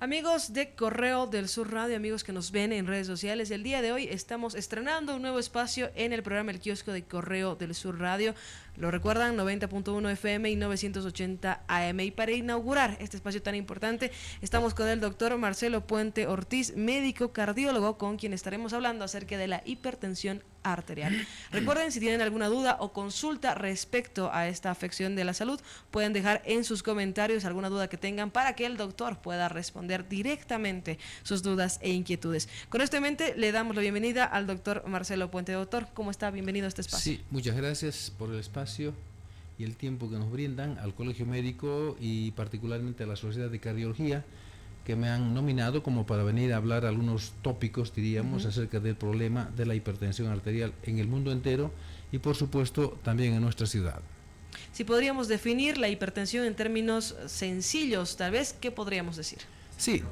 Amigos de Correo del Sur Radio, amigos que nos ven en redes sociales, el día de hoy estamos estrenando un nuevo espacio en el programa El Kiosco de Correo del Sur Radio. Lo recuerdan, 90.1 FM y 980 AM. Y para inaugurar este espacio tan importante, estamos con el doctor Marcelo Puente Ortiz, médico cardiólogo, con quien estaremos hablando acerca de la hipertensión arterial. Recuerden, si tienen alguna duda o consulta respecto a esta afección de la salud, pueden dejar en sus comentarios alguna duda que tengan para que el doctor pueda responder directamente sus dudas e inquietudes. Con esto en mente, le damos la bienvenida al doctor Marcelo Puente. Doctor, ¿cómo está? Bienvenido a este espacio. Sí, muchas gracias por el espacio y el tiempo que nos brindan al Colegio Médico y particularmente a la Sociedad de Cardiología, que me han nominado como para venir a hablar algunos tópicos, diríamos, acerca del problema de la hipertensión arterial en el mundo entero y por supuesto también en nuestra ciudad. Si podríamos definir la hipertensión en términos sencillos, tal vez, ¿qué podríamos decir? Sí,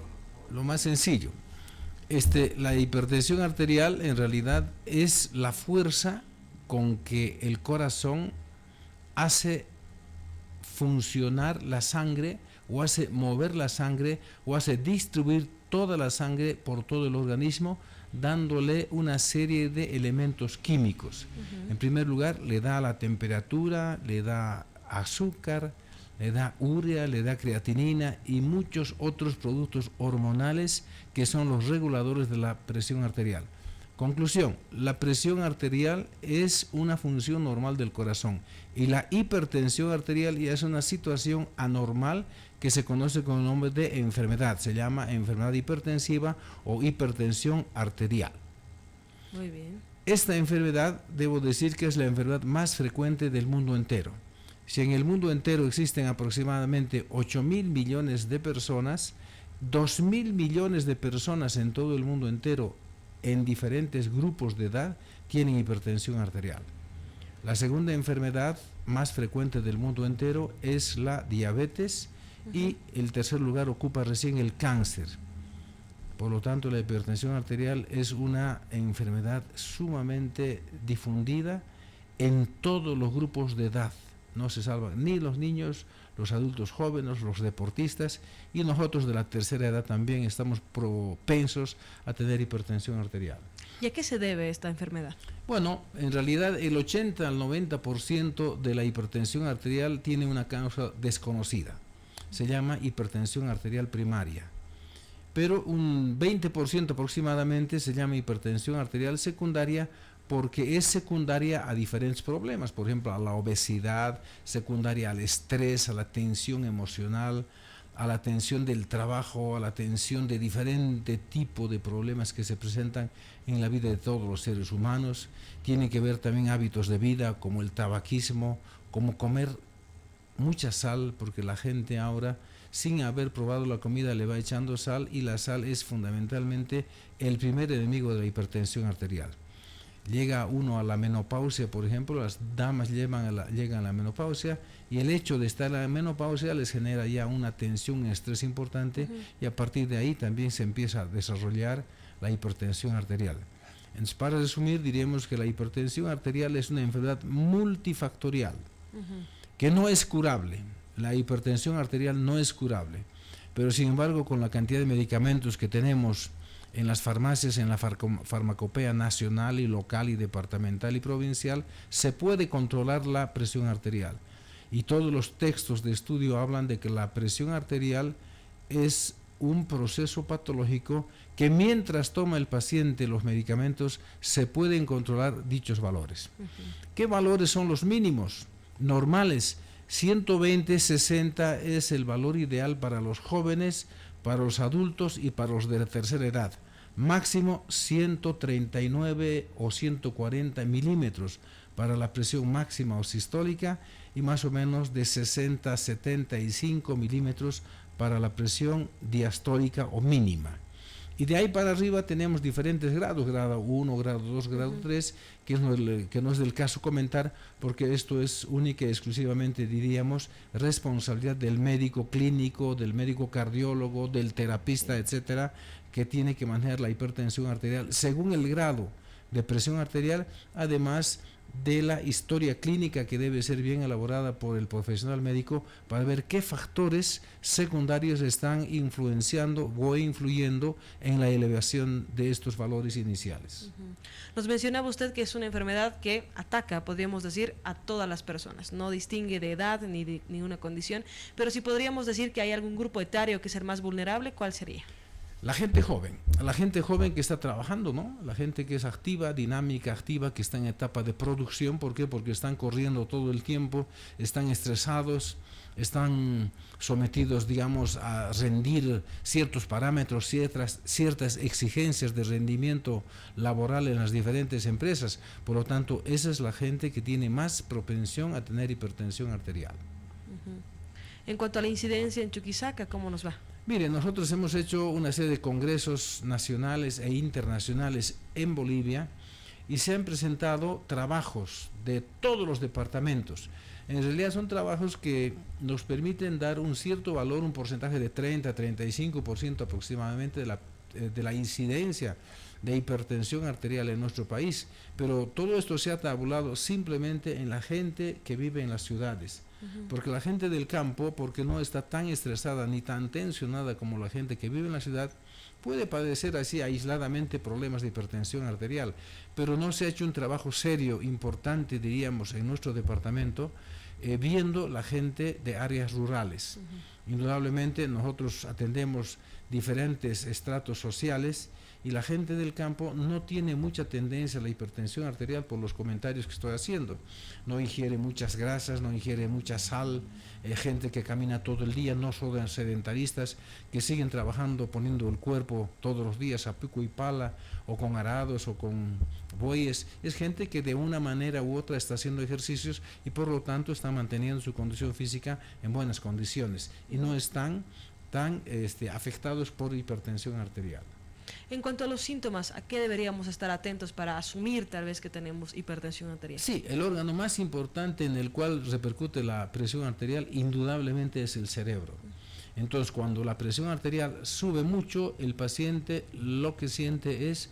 lo más sencillo. La hipertensión arterial en realidad es la fuerza con que el corazón hace funcionar la sangre o hace mover la sangre o hace distribuir toda la sangre por todo el organismo, dándole una serie de elementos químicos. En primer lugar, le da la temperatura, le da azúcar, le da urea, le da creatinina y muchos otros productos hormonales que son los reguladores de la presión arterial. Conclusión, la presión arterial es una función normal del corazón y la hipertensión arterial ya es una situación anormal que se conoce con el nombre de enfermedad, se llama enfermedad hipertensiva o hipertensión arterial. Muy bien. Esta enfermedad, debo decir que es la enfermedad más frecuente del mundo entero. Si en el mundo entero existen aproximadamente 8.000 millones de personas, 2.000 millones de personas en todo el mundo entero en diferentes grupos de edad tienen hipertensión arterial. La segunda enfermedad más frecuente del mundo entero es la diabetes y el tercer lugar ocupa recién el cáncer. Por lo tanto, la hipertensión arterial es una enfermedad sumamente difundida en todos los grupos de edad. No se salvan ni los niños, los adultos jóvenes, los deportistas y nosotros de la tercera edad también estamos propensos a tener hipertensión arterial. ¿Y a qué se debe esta enfermedad? Bueno, en realidad el 80 al 90% de la hipertensión arterial tiene una causa desconocida. Se llama hipertensión arterial primaria. Pero un 20% aproximadamente se llama hipertensión arterial secundaria porque es secundaria a diferentes problemas, por ejemplo, a la obesidad, secundaria al estrés, a la tensión emocional, a la tensión del trabajo, a la tensión de diferente tipo de problemas que se presentan en la vida de todos los seres humanos. Tiene que ver también hábitos de vida como el tabaquismo, como comer mucha sal, porque la gente ahora, sin haber probado la comida, le va echando sal y la sal es fundamentalmente el primer enemigo de la hipertensión arterial. Llega uno a la menopausia, por ejemplo, las damas llegan a la menopausia y el hecho de estar en la menopausia les genera ya una tensión, un estrés importante y a partir de ahí también se empieza a desarrollar la hipertensión arterial. Entonces, para resumir, diríamos que la hipertensión arterial es una enfermedad multifactorial que no es curable. La hipertensión arterial no es curable, pero sin embargo con la cantidad de medicamentos que tenemos en las farmacias, en la farmacopea nacional y local y departamental y provincial, se puede controlar la presión arterial. Y todos los textos de estudio hablan de que la presión arterial es un proceso patológico que mientras toma el paciente los medicamentos se pueden controlar dichos valores. ¿Qué valores son los mínimos? Normales. 120, 60 es el valor ideal para los jóvenes, para los adultos y para los de la tercera edad. Máximo 139 o 140 milímetros para la presión máxima o sistólica y más o menos de 60 a 75 milímetros para la presión diastólica o mínima. Y de ahí para arriba tenemos diferentes grados, grado 1, grado 2, grado 3, que no es del caso comentar, porque esto es única y exclusivamente, diríamos, responsabilidad del médico clínico, del médico cardiólogo, del terapista, etcétera, que tiene que manejar la hipertensión arterial según el grado de presión arterial, además de la historia clínica que debe ser bien elaborada por el profesional médico para ver qué factores secundarios están influenciando o influyendo en la elevación de estos valores iniciales. Nos mencionaba usted que es una enfermedad que ataca, podríamos decir, a todas las personas, no distingue de edad ni de ninguna condición, pero si podríamos decir que hay algún grupo etario que es el más vulnerable, ¿cuál sería? La gente joven que está trabajando, ¿no? La gente que es activa, dinámica, activa, que está en etapa de producción. ¿Por qué? Porque están corriendo todo el tiempo, están estresados, están sometidos, digamos, a rendir ciertos parámetros, ciertas exigencias de rendimiento laboral en las diferentes empresas. Por lo tanto, esa es la gente que tiene más propensión a tener hipertensión arterial. En cuanto a la incidencia en Chuquisaca, ¿cómo nos va? Mire, nosotros hemos hecho una serie de congresos nacionales e internacionales en Bolivia y se han presentado trabajos de todos los departamentos. En realidad son trabajos que nos permiten dar un cierto valor, un porcentaje de 30-35% aproximadamente de la incidencia de hipertensión arterial en nuestro país, pero todo esto se ha tabulado simplemente en la gente que vive en las ciudades. Porque la gente del campo, porque no está tan estresada ni tan tensionada como la gente que vive en la ciudad, puede padecer así aisladamente problemas de hipertensión arterial, pero no se ha hecho un trabajo serio, importante, diríamos, en nuestro departamento, viendo la gente de áreas rurales. Indudablemente nosotros atendemos diferentes estratos sociales y la gente del campo no tiene mucha tendencia a la hipertensión arterial por los comentarios que estoy haciendo. No ingiere muchas grasas, no ingiere mucha sal, gente que camina todo el día, no son sedentaristas, que siguen trabajando poniendo el cuerpo todos los días a pico y pala, o con arados o con bueyes. Es gente que de una manera u otra está haciendo ejercicios y por lo tanto está manteniendo su condición física en buenas condiciones y no están tan afectados por hipertensión arterial. En cuanto a los síntomas, ¿a qué deberíamos estar atentos para asumir tal vez que tenemos hipertensión arterial? Sí, el órgano más importante en el cual repercute la presión arterial indudablemente es el cerebro. Entonces, cuando la presión arterial sube mucho, el paciente lo que siente es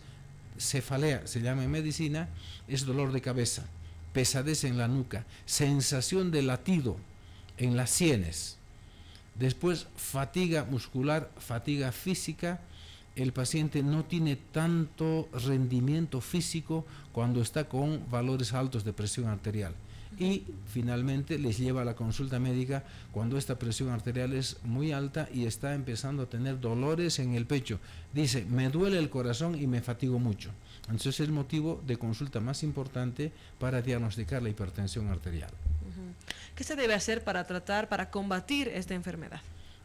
cefalea, se llama en medicina, es dolor de cabeza, pesadez en la nuca, sensación de latido en las sienes, después fatiga muscular, fatiga física. El paciente no tiene tanto rendimiento físico cuando está con valores altos de presión arterial y finalmente les lleva a la consulta médica cuando esta presión arterial es muy alta y está empezando a tener dolores en el pecho. Dice, me duele el corazón y me fatigo mucho. Entonces es el motivo de consulta más importante para diagnosticar la hipertensión arterial. ¿Qué se debe hacer para tratar, para combatir esta enfermedad?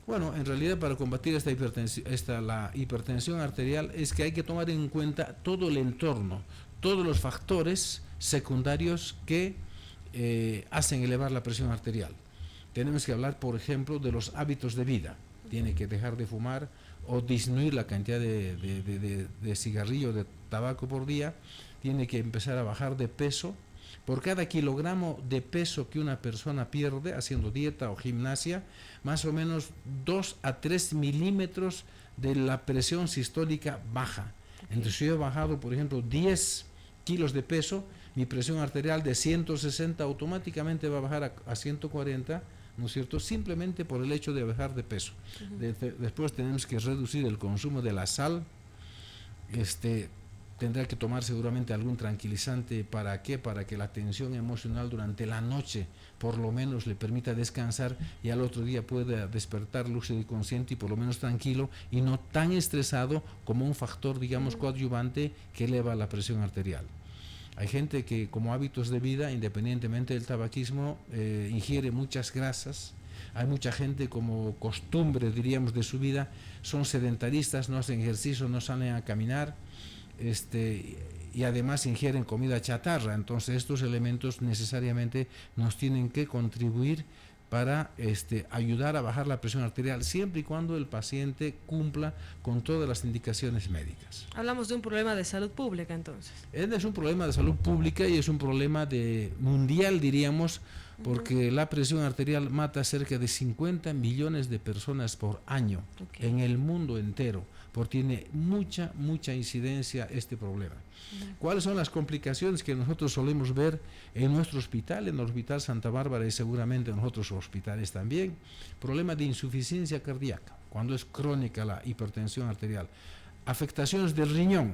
Bueno, en realidad para combatir la hipertensión arterial es que hay que tomar en cuenta todo el entorno, todos los factores secundarios que hacen elevar la presión arterial. Tenemos que hablar, por ejemplo, de los hábitos de vida. Tiene que dejar de fumar o disminuir la cantidad de cigarrillo, de tabaco por día. Tiene que empezar a bajar de peso. Por cada kilogramo de peso que una persona pierde haciendo dieta o gimnasia, más o menos 2 a 3 milímetros de la presión sistólica baja. Entonces, si yo he bajado, por ejemplo, 10 kilos de peso, mi presión arterial de 160 automáticamente va a bajar a 140, ¿no es cierto? Simplemente por el hecho de bajar de peso. Después tenemos que reducir el consumo de la sal. Tendrá que tomar seguramente algún tranquilizante. ¿Para qué? Para que la tensión emocional durante la noche por lo menos le permita descansar y al otro día pueda despertar lúcido y consciente y por lo menos tranquilo y no tan estresado como un factor, digamos, coadyuvante que eleva la presión arterial. Hay gente que como hábitos de vida, independientemente del tabaquismo, ingiere muchas grasas. Hay mucha gente como costumbre, diríamos, de su vida, son sedentaristas, no hacen ejercicio, no salen a caminar. Y además ingieren comida chatarra. Entonces estos elementos necesariamente nos tienen que contribuir para ayudar a bajar la presión arterial siempre y cuando el paciente cumpla con todas las indicaciones médicas. Hablamos de un problema de salud pública entonces. Es un problema de salud pública y es un problema mundial, diríamos, porque la presión arterial mata cerca de 50 millones de personas por año en el mundo entero. porque tiene mucha incidencia este problema. ¿Cuáles son las complicaciones que nosotros solemos ver en nuestro hospital, en el Hospital Santa Bárbara y seguramente en otros hospitales también? Problema de insuficiencia cardíaca, cuando es crónica la hipertensión arterial. Afectaciones del riñón.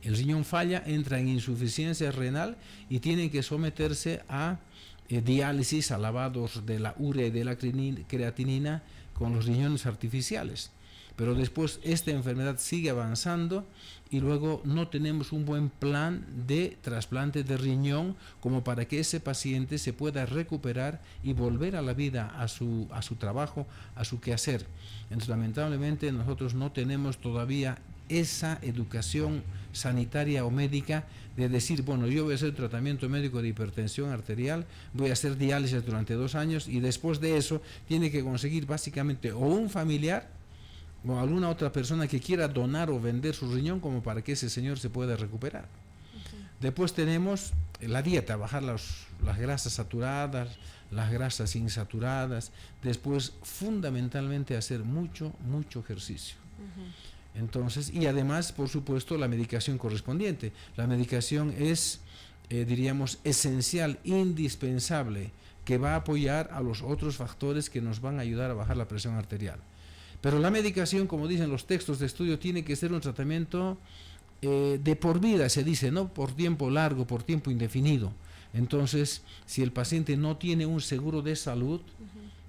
El riñón falla, entra en insuficiencia renal y tienen que someterse a diálisis, a lavados de la urea y de la creatinina con los riñones artificiales. Pero después esta enfermedad sigue avanzando y luego no tenemos un buen plan de trasplante de riñón como para que ese paciente se pueda recuperar y volver a la vida, a su trabajo, a su quehacer. Entonces, lamentablemente nosotros no tenemos todavía esa educación sanitaria o médica de decir, bueno, yo voy a hacer tratamiento médico de hipertensión arterial, voy a hacer diálisis durante 2 años y después de eso tiene que conseguir básicamente o un familiar o alguna otra persona que quiera donar o vender su riñón como para que ese señor se pueda recuperar. Después tenemos la dieta, bajar las grasas saturadas, las grasas insaturadas, después fundamentalmente hacer mucho ejercicio. Entonces, y además, por supuesto, la medicación correspondiente. La medicación es, diríamos, esencial, indispensable, que va a apoyar a los otros factores que nos van a ayudar a bajar la presión arterial. Pero la medicación, como dicen los textos de estudio, tiene que ser un tratamiento de por vida, se dice, no por tiempo largo, por tiempo indefinido. Entonces, si el paciente no tiene un seguro de salud,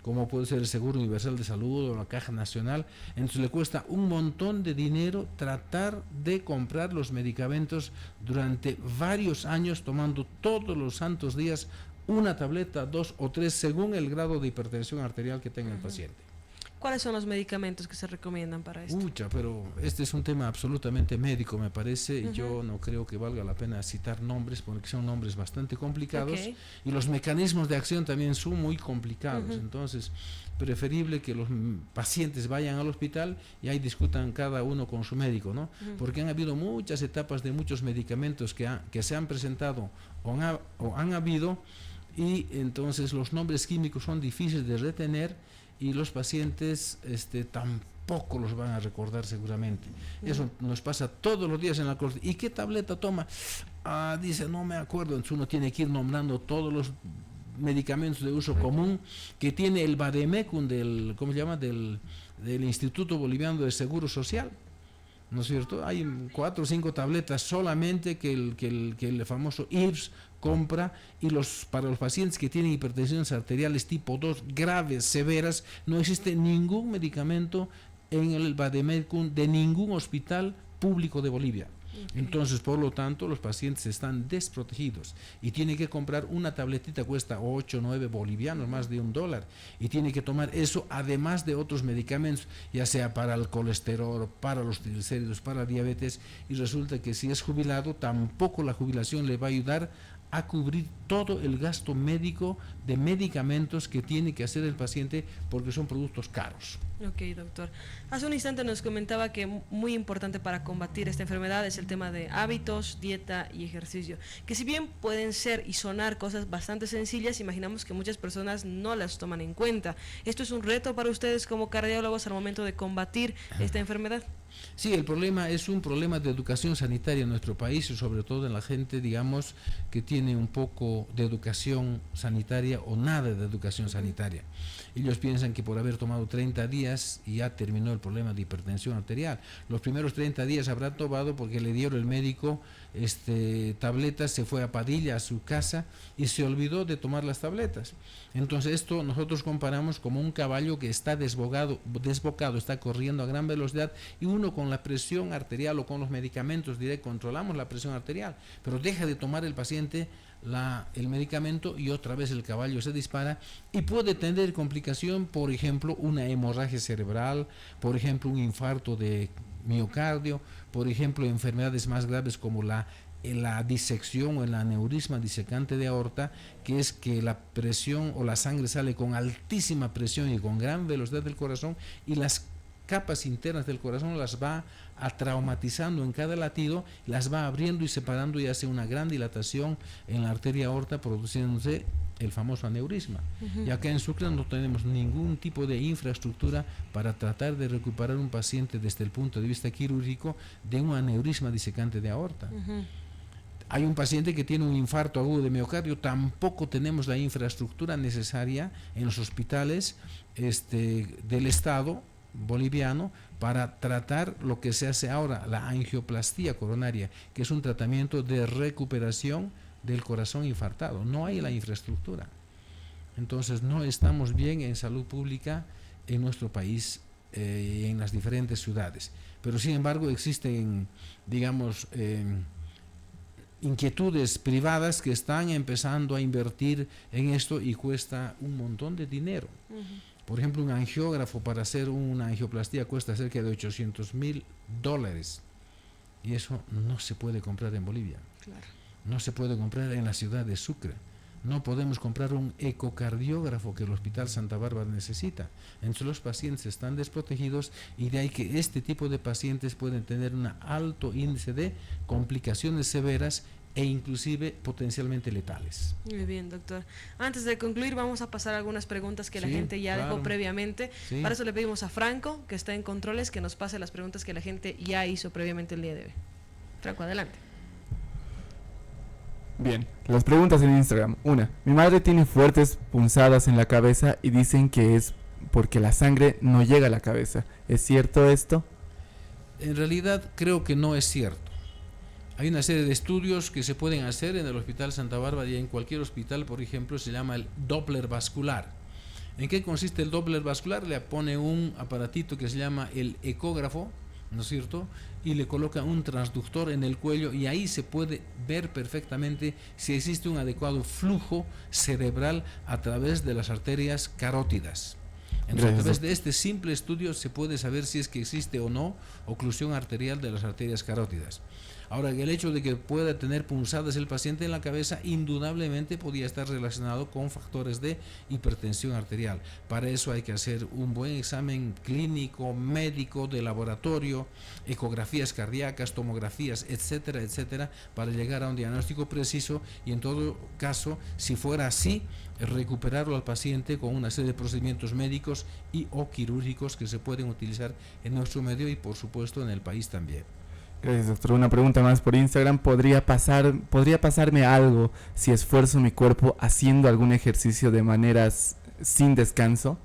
como puede ser el Seguro Universal de Salud o la Caja Nacional, entonces le cuesta un montón de dinero tratar de comprar los medicamentos durante varios años, tomando todos los santos días una tableta, 2 o 3, según el grado de hipertensión arterial que tenga el paciente. ¿Cuáles son los medicamentos que se recomiendan para esto? Pero este es un tema absolutamente médico, me parece. Yo no creo que valga la pena citar nombres, porque son nombres bastante complicados. Y los mecanismos de acción también son muy complicados. Entonces, preferible que los pacientes vayan al hospital y ahí discutan cada uno con su médico, ¿no? Porque han habido muchas etapas de muchos medicamentos que se han presentado o han habido, y entonces los nombres químicos son difíciles de retener y los pacientes tampoco los van a recordar seguramente. Eso nos pasa todos los días en la corte. ¿Y qué tableta toma? Dice, no me acuerdo. Entonces uno tiene que ir nombrando todos los medicamentos de uso común que tiene el Vademecum del Instituto Boliviano de Seguro Social, ¿no es cierto? Hay 4 o 5 tabletas solamente que el famoso IRS compra, y para los pacientes que tienen hipertensiones arteriales tipo 2 graves, severas, no existe ningún medicamento en el Vademecum de ningún hospital público de Bolivia. Entonces, por lo tanto, los pacientes están desprotegidos y tienen que comprar una tabletita, cuesta 8 o 9 bolivianos, más de $1, y tiene que tomar eso además de otros medicamentos, ya sea para el colesterol, para los triglicéridos, para diabetes, y resulta que si es jubilado, tampoco la jubilación le va a ayudar a cubrir todo el gasto médico de medicamentos que tiene que hacer el paciente, porque son productos caros. Ok, doctor. Hace un instante nos comentaba que muy importante para combatir esta enfermedad es el tema de hábitos, dieta y ejercicio, que si bien pueden ser y sonar cosas bastante sencillas, imaginamos que muchas personas no las toman en cuenta. ¿Esto es un reto para ustedes como cardiólogos al momento de combatir esta enfermedad? Sí, el problema es un problema de educación sanitaria en nuestro país, y sobre todo en la gente, digamos, que tiene un poco de educación sanitaria o nada de educación sanitaria. Ellos piensan que por haber tomado 30 días y ya terminó el problema de hipertensión arterial. Los primeros 30 días habrá tomado porque le dieron el médico tabletas, se fue a Padilla, a su casa, y se olvidó de tomar las tabletas. Entonces esto nosotros comparamos como un caballo que está desbocado, está corriendo a gran velocidad, y uno con la presión arterial o con los medicamentos controlamos la presión arterial, pero deja de tomar el paciente el medicamento y otra vez el caballo se dispara y puede tener complicación, por ejemplo, una hemorragia cerebral, por ejemplo, un infarto de miocardio, por ejemplo, enfermedades más graves como la disección o el aneurisma disecante de aorta, que es que la presión o la sangre sale con altísima presión y con gran velocidad del corazón, y las capas internas del corazón las va traumatizando en cada latido, las va abriendo y separando, y hace una gran dilatación en la arteria aorta, produciéndose el famoso aneurisma. Y acá en Sucre no tenemos ningún tipo de infraestructura para tratar de recuperar un paciente desde el punto de vista quirúrgico de un aneurisma disecante de aorta. Hay un paciente que tiene un infarto agudo de miocardio, tampoco tenemos la infraestructura necesaria en los hospitales del Estado boliviano para tratar lo que se hace ahora, la angioplastía coronaria, que es un tratamiento de recuperación del corazón infartado. No hay la infraestructura. Entonces no estamos bien en salud pública en nuestro país y en las diferentes ciudades. Pero sin embargo existen, digamos, inquietudes privadas que están empezando a invertir en esto y cuesta un montón de dinero. Por ejemplo, un angiógrafo para hacer una angioplastía cuesta cerca de $800,000 y eso no se puede comprar en Bolivia. Claro. No se puede comprar en la ciudad de Sucre. No podemos comprar un ecocardiógrafo que el Hospital Santa Bárbara necesita. Entonces los pacientes están desprotegidos y de ahí que este tipo de pacientes pueden tener un alto índice de complicaciones severas e inclusive potencialmente letales. Muy bien, doctor. Antes de concluir, vamos a pasar algunas preguntas que la gente ya dejó previamente. Sí. Para eso le pedimos a Franco, que está en controles, que nos pase las preguntas que la gente ya hizo previamente el día de hoy. Franco, adelante. Bien, las preguntas en Instagram. Una, mi madre tiene fuertes punzadas en la cabeza y dicen que es porque la sangre no llega a la cabeza. ¿Es cierto esto? En realidad creo que no es cierto. Hay una serie de estudios que se pueden hacer en el Hospital Santa Bárbara y en cualquier hospital, por ejemplo, se llama el Doppler vascular. ¿En qué consiste el Doppler vascular? Le pone un aparatito que se llama el ecógrafo, ¿no es cierto? Y le coloca un transductor en el cuello y ahí se puede ver perfectamente si existe un adecuado flujo cerebral a través de las arterias carótidas. Entonces, a través de este simple estudio se puede saber si es que existe o no oclusión arterial de las arterias carótidas. Ahora, el hecho de que pueda tener punzadas el paciente en la cabeza indudablemente podría estar relacionado con factores de hipertensión arterial. Para eso hay que hacer un buen examen clínico, médico, de laboratorio, ecografías cardíacas, tomografías, etcétera, etcétera, para llegar a un diagnóstico preciso y en todo caso, si fuera así, recuperarlo al paciente con una serie de procedimientos médicos y o quirúrgicos que se pueden utilizar en nuestro medio y por supuesto en el país también. Gracias, doctor. Una pregunta más por Instagram. ¿Podría pasarme algo si esfuerzo mi cuerpo haciendo algún ejercicio de maneras sin descanso?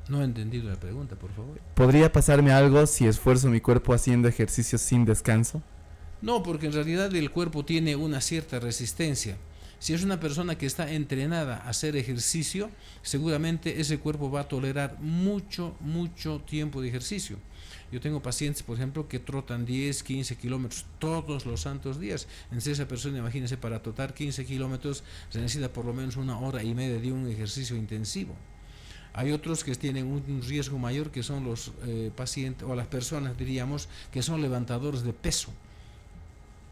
No he entendido la pregunta, por favor. ¿Podría pasarme algo si esfuerzo mi cuerpo haciendo ejercicios sin descanso? No, porque en realidad el cuerpo tiene una cierta resistencia. Si es una persona que está entrenada a hacer ejercicio, seguramente ese cuerpo va a tolerar mucho tiempo de ejercicio. Yo tengo pacientes, por ejemplo, que trotan 10, 15 kilómetros todos los santos días. Entonces esa persona, imagínense, para trotar 15 kilómetros se necesita por lo menos 1 hora y media de un ejercicio intensivo. Hay otros que tienen un riesgo mayor, que son los pacientes, o las personas, diríamos, que son levantadores de peso.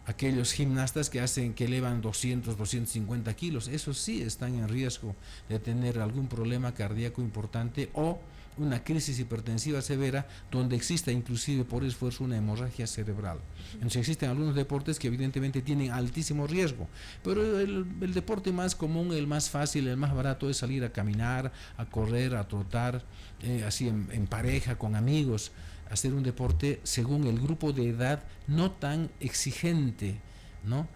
Aquellos gimnastas que elevan 200, 250 kilos, esos sí están en riesgo de tener algún problema cardíaco importante o una crisis hipertensiva severa donde exista inclusive por esfuerzo una hemorragia cerebral. Entonces existen algunos deportes que evidentemente tienen altísimo riesgo, pero el deporte más común, el más fácil, el más barato es salir a caminar, a correr, a trotar, así en pareja, con amigos, hacer un deporte según el grupo de edad no tan exigente, ¿no?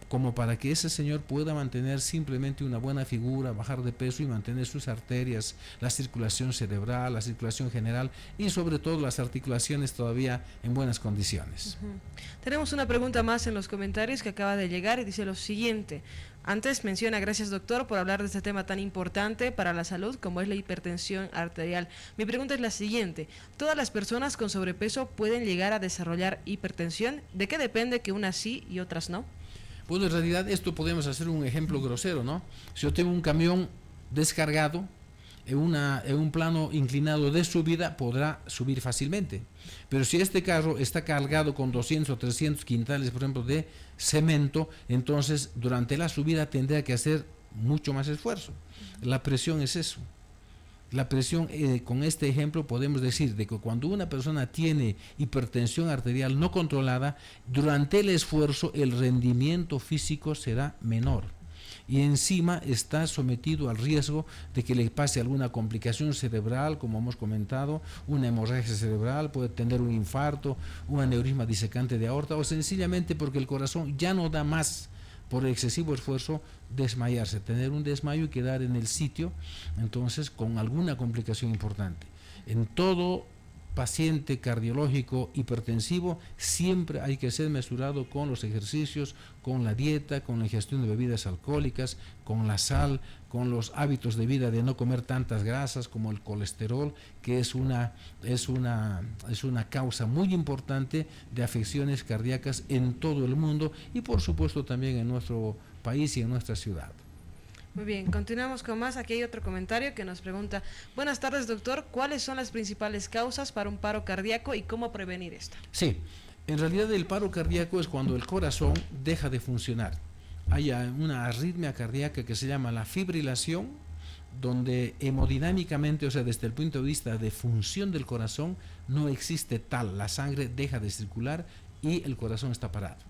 Como para que ese señor pueda mantener simplemente una buena figura, bajar de peso y mantener sus arterias, la circulación cerebral, la circulación general y sobre todo las articulaciones todavía en buenas condiciones. Tenemos una pregunta más en los comentarios que acaba de llegar y dice lo siguiente. Antes menciona, gracias doctor por hablar de este tema tan importante para la salud como es la hipertensión arterial. Mi pregunta es la siguiente, ¿todas las personas con sobrepeso pueden llegar a desarrollar hipertensión? ¿De qué depende que unas sí y otras no? Bueno, en realidad esto podemos hacer un ejemplo grosero, ¿no? Si yo tengo un camión descargado en un plano inclinado de subida, podrá subir fácilmente. Pero si este carro está cargado con 200 o 300 quintales, por ejemplo, de cemento, entonces durante la subida tendrá que hacer mucho más esfuerzo. La presión es eso. La presión, con este ejemplo podemos decir de que cuando una persona tiene hipertensión arterial no controlada, durante el esfuerzo el rendimiento físico será menor. y encima está sometido al riesgo de que le pase alguna complicación cerebral, como hemos comentado, una hemorragia cerebral, puede tener un infarto, un aneurisma disecante de aorta, o sencillamente porque el corazón ya no da más por el excesivo esfuerzo, desmayarse, tener un desmayo y quedar en el sitio, entonces con alguna complicación importante. En todo paciente cardiológico hipertensivo siempre hay que ser mesurado con los ejercicios, con la dieta, con la ingestión de bebidas alcohólicas, con la sal, con los hábitos de vida de no comer tantas grasas como el colesterol, que es una causa muy importante de afecciones cardíacas en todo el mundo y por supuesto también en nuestro país y en nuestra ciudad. Muy bien, continuamos con más. Aquí hay otro comentario que nos pregunta: buenas tardes, doctor, ¿cuáles son las principales causas para un paro cardíaco y cómo prevenir esto? Sí, en realidad el paro cardíaco es cuando el corazón deja de funcionar. Hay una arritmia cardíaca que se llama la fibrilación, donde hemodinámicamente, o sea, desde el punto de vista de función del corazón, no existe tal, la sangre deja de circular y el corazón está parado.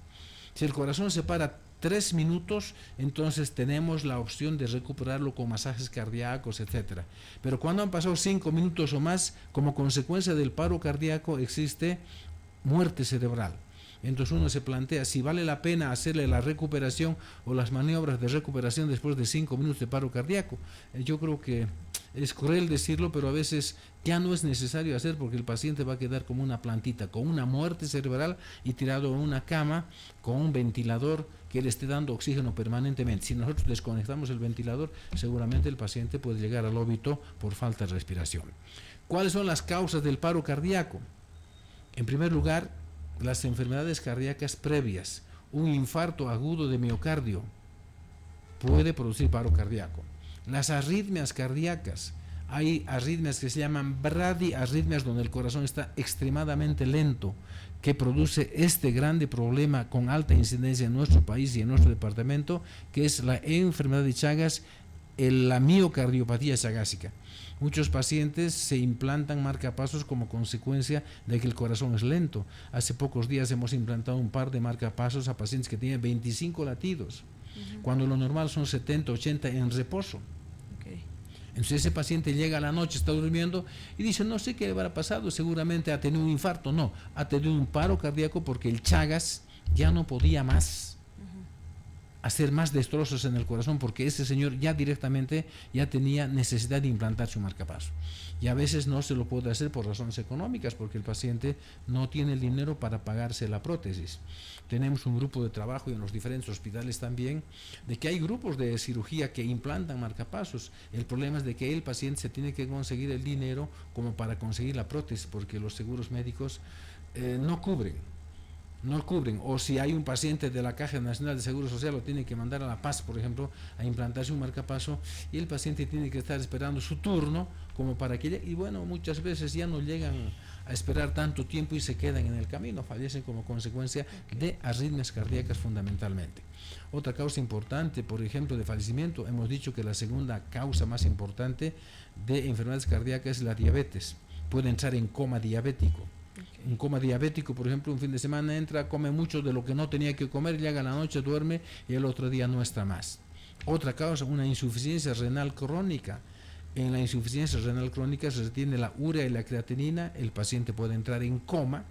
Si el corazón se para 3 minutos, entonces tenemos la opción de recuperarlo con masajes cardíacos, etcétera. Pero cuando han pasado 5 minutos o más, como consecuencia del paro cardíaco, existe muerte cerebral. Entonces uno se plantea si vale la pena hacerle la recuperación o las maniobras de recuperación después de 5 minutos de paro cardíaco. Yo creo que es cruel decirlo, pero a veces ya no es necesario hacer porque el paciente va a quedar como una plantita, con una muerte cerebral y tirado en una cama con un ventilador que le esté dando oxígeno permanentemente. Si nosotros desconectamos el ventilador, seguramente el paciente puede llegar al óbito por falta de respiración. ¿Cuáles son las causas del paro cardíaco? En primer lugar, las enfermedades cardíacas previas. Un infarto agudo de miocardio puede producir paro cardíaco. Las arritmias cardíacas. Hay arritmias que se llaman bradiarritmias, donde el corazón está extremadamente lento, que produce este grande problema con alta incidencia en nuestro país y en nuestro departamento, que es la enfermedad de Chagas, la miocardiopatía chagásica. Muchos pacientes se implantan marcapasos como consecuencia de que el corazón es lento. Hace pocos días hemos implantado un par de marcapasos a pacientes que tienen 25 latidos, cuando lo normal son 70, 80 en reposo. Entonces ese paciente llega a la noche, está durmiendo y dice, no sé qué le habrá pasado, seguramente ha tenido un infarto. No, ha tenido un paro cardíaco porque el Chagas ya no podía más hacer más destrozos en el corazón, porque ese señor ya directamente ya tenía necesidad de implantarse un marcapaso. Y a veces no se lo puede hacer por razones económicas, porque el paciente no tiene el dinero para pagarse la prótesis. Tenemos un grupo de trabajo y en los diferentes hospitales también, de que hay grupos de cirugía que implantan marcapasos. El problema es de que el paciente se tiene que conseguir el dinero como para conseguir la prótesis, porque los seguros médicos no cubren, o si hay un paciente de la Caja Nacional de Seguro Social, lo tiene que mandar a La Paz, por ejemplo, a implantarse un marcapaso, y el paciente tiene que estar esperando su turno como para que llegue, y bueno, muchas veces ya no llegan a esperar tanto tiempo y se quedan en el camino, fallecen como consecuencia de arritmias cardíacas fundamentalmente. Otra causa importante, por ejemplo, de fallecimiento, hemos dicho que la segunda causa más importante de enfermedades cardíacas es la diabetes. Puede entrar en coma diabético. Un coma diabético, por ejemplo, un fin de semana entra, come mucho de lo que no tenía que comer, llega a la noche, duerme y el otro día no está más. Otra causa, una insuficiencia renal crónica. En la insuficiencia renal crónica se retiene la urea y la creatinina, el paciente puede entrar en coma,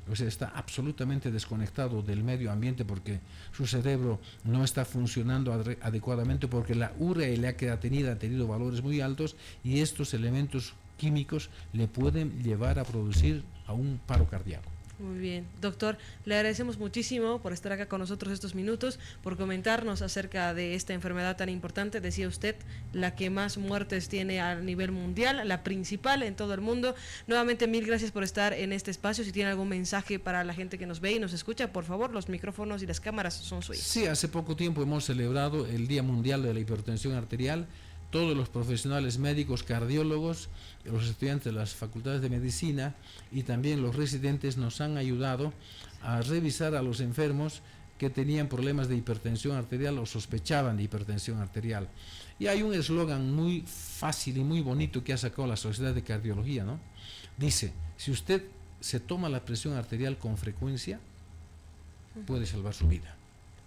o sea, está absolutamente desconectado del medio ambiente porque su cerebro no está funcionando adecuadamente, porque la urea y la creatinina han tenido valores muy altos y estos elementos químicos le pueden llevar a producir a un paro cardíaco. Muy bien, doctor, le agradecemos muchísimo por estar acá con nosotros estos minutos, por comentarnos acerca de esta enfermedad tan importante. Decía usted, la que más muertes tiene a nivel mundial, la principal en todo el mundo. Nuevamente, mil gracias por estar en este espacio. Si tiene algún mensaje para la gente que nos ve y nos escucha, por favor, los micrófonos y las cámaras son suyos. Sí, hace poco tiempo hemos celebrado el Día Mundial de la Hipertensión Arterial. Todos los profesionales médicos, cardiólogos, los estudiantes de las facultades de medicina y también los residentes nos han ayudado a revisar a los enfermos que tenían problemas de hipertensión arterial o sospechaban de hipertensión arterial. Y hay un eslogan muy fácil y muy bonito que ha sacado la Sociedad de Cardiología, ¿no? Dice, si usted se toma la presión arterial con frecuencia, puede salvar su vida.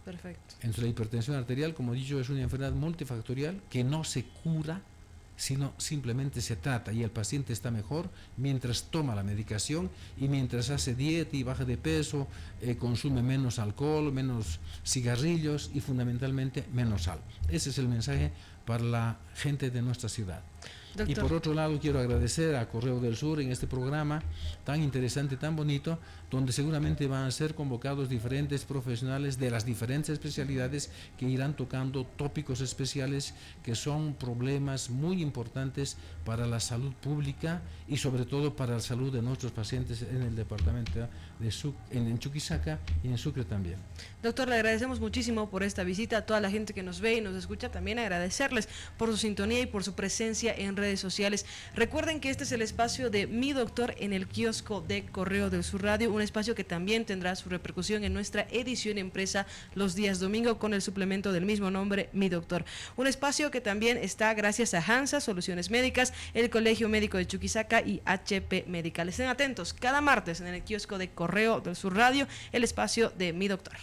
Perfecto. Entonces la hipertensión arterial, como he dicho, es una enfermedad multifactorial que no se cura, sino simplemente se trata y el paciente está mejor mientras toma la medicación y mientras hace dieta y baja de peso, consume menos alcohol, menos cigarrillos y fundamentalmente menos sal. Ese es el mensaje para la gente de nuestra ciudad. Doctor. Y por otro lado quiero agradecer a Correo del Sur en este programa tan interesante, tan bonito, donde seguramente van a ser convocados diferentes profesionales de las diferentes especialidades que irán tocando tópicos especiales que son problemas muy importantes para la salud pública y sobre todo para la salud de nuestros pacientes en el departamento de en Chuquisaca y en Sucre también. Doctor, le agradecemos muchísimo por esta visita. A toda la gente que nos ve y nos escucha, también agradecerles por su sintonía y por su presencia en redes sociales. Recuerden que este es el espacio de Mi Doctor en el kiosco de Correo del Sur Radio, un espacio que también tendrá su repercusión en nuestra edición impresa los días domingo con el suplemento del mismo nombre, Mi Doctor. Un espacio que también está gracias a Hansa, Soluciones Médicas, el Colegio Médico de Chuquisaca y HP Medical. Estén atentos, cada martes en el kiosco de Correo del Sur Radio, el espacio de Mi Doctor.